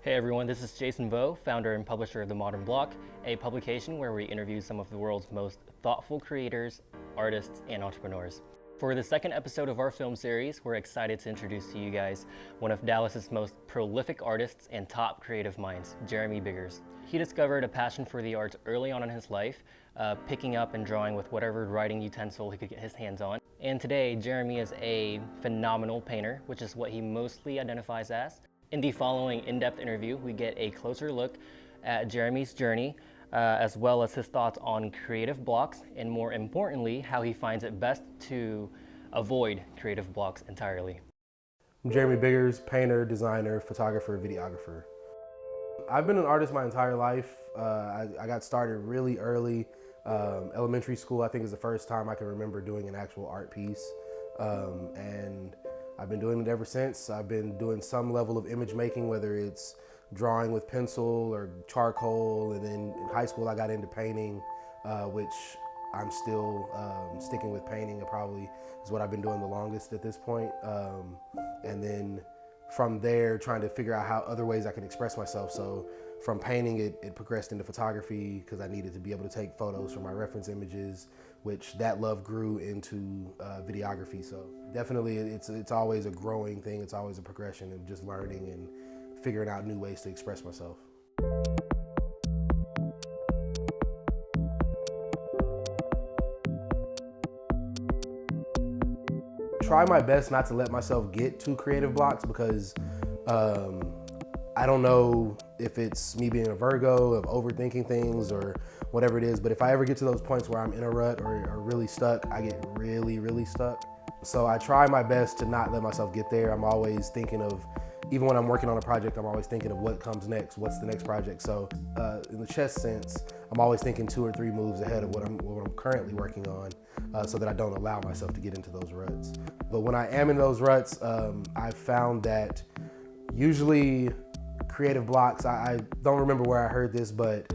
Hey everyone, this is Jason Vo, founder and publisher of The Modern Block, a publication where we interview some of the world's most thoughtful creators, artists, and entrepreneurs. For the second episode of our film series, we're excited to introduce to you guys one of Dallas's most prolific artists and top creative minds, Jeremy Biggers. He discovered a passion for the arts early on in his life, picking up and drawing with whatever writing utensil he could get his hands on. And today, Jeremy is a phenomenal painter, which is what he mostly identifies as. In the following in-depth interview, we get a closer look at Jeremy's journey, as well as his thoughts on creative blocks, and more importantly, how he finds it best to avoid creative blocks entirely. I'm Jeremy Biggers, painter, designer, photographer, videographer. I've been an artist my entire life. I got started really early. Elementary school, I think, is the first time I can remember doing an actual art piece. And I've been doing it ever since. I've been doing some level of image making, whether it's drawing with pencil or charcoal. And then in high school, I got into painting, which I'm still sticking with painting. It probably is what I've been doing the longest at this point. And then from there, trying to figure out how other ways I can express myself. So from painting, it progressed into photography because I needed to be able to take photos for my reference images, which that love grew into videography. So definitely it's always a growing thing. It's always a progression of just learning and figuring out new ways to express myself. Try my best not to let myself get to creative blocks because I don't know if it's me being a Virgo, of overthinking things or whatever it is, but if I ever get to those points where I'm in a rut or really stuck, I get really, really stuck. So I try my best to not let myself get there. I'm always thinking of, even when I'm working on a project, I'm always thinking of what comes next, what's the next project. So in the chess sense, I'm always thinking 2 or 3 moves ahead of what I'm currently working on, so that I don't allow myself to get into those ruts. But when I am in those ruts, I've found that usually creative blocks, I don't remember where I heard this, but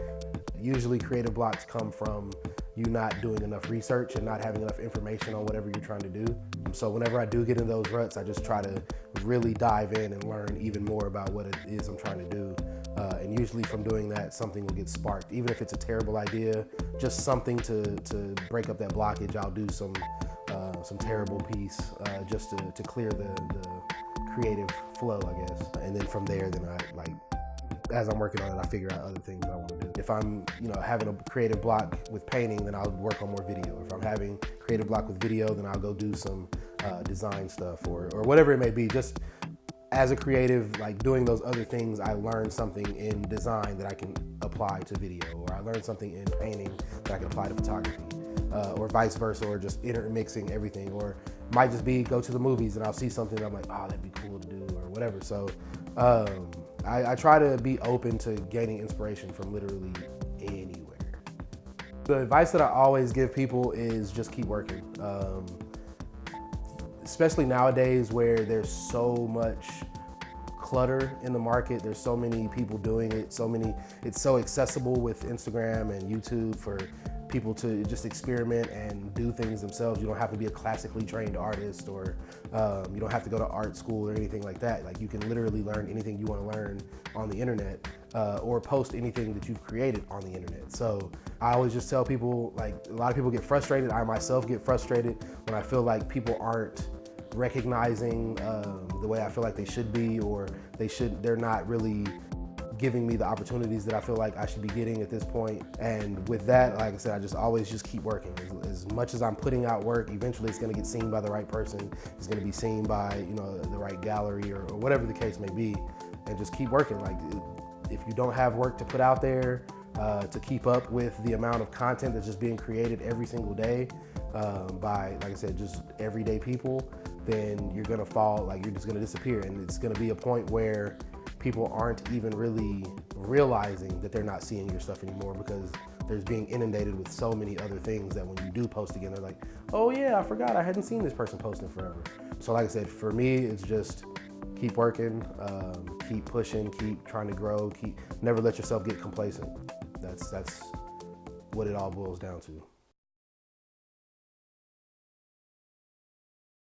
usually creative blocks come from you not doing enough research and not having enough information on whatever you're trying to do. So whenever I do get in those ruts, I just try to really dive in and learn even more about what it is I'm trying to do. And usually from doing that, something will get sparked. Even if it's a terrible idea, just something to break up that blockage, I'll do some terrible piece just to clear the creative flow, I guess. And then from there, then as I'm working on it, I figure out other things I want to do. If I'm, having a creative block with painting, then I'll work on more video. If I'm having creative block with video, then I'll go do some design stuff or whatever it may be. Just as a creative, doing those other things, I learned something in design that I can apply to video, or I learned something in painting that I can apply to photography, or vice versa, or just intermixing everything. Or it might just be go to the movies and I'll see something that I'm like, oh, that'd be cool to do, or whatever. So I try to be open to gaining inspiration from literally anywhere. The advice that I always give people is just keep working. Especially nowadays where there's so much clutter in the market, there's so many people doing it, it's so accessible with Instagram and YouTube for people to just experiment and do things themselves. You don't have to be a classically trained artist, or you don't have to go to art school or anything like that. You can literally learn anything you want to learn on the internet, or post anything that you've created on the internet. So I always just tell people, a lot of people get frustrated. I myself get frustrated when I feel like people aren't recognizing the way I feel like they should be, or they're not really giving me the opportunities that I feel like I should be getting at this point. And with that, like I said, I just always just keep working. As much as I'm putting out work, eventually it's gonna get seen by the right person. It's gonna be seen by the right gallery or whatever the case may be. And just keep working. If you don't have work to put out there to keep up with the amount of content that's just being created every single day by, like I said, just everyday people, then you're gonna fall, you're just gonna disappear. And it's gonna be a point where people aren't even really realizing that they're not seeing your stuff anymore, because there's being inundated with so many other things that when you do post again, they're like, oh yeah, I forgot, I hadn't seen this person posting forever. So like I said, for me, it's just keep working, keep pushing, keep trying to grow, never let yourself get complacent. That's what it all boils down to.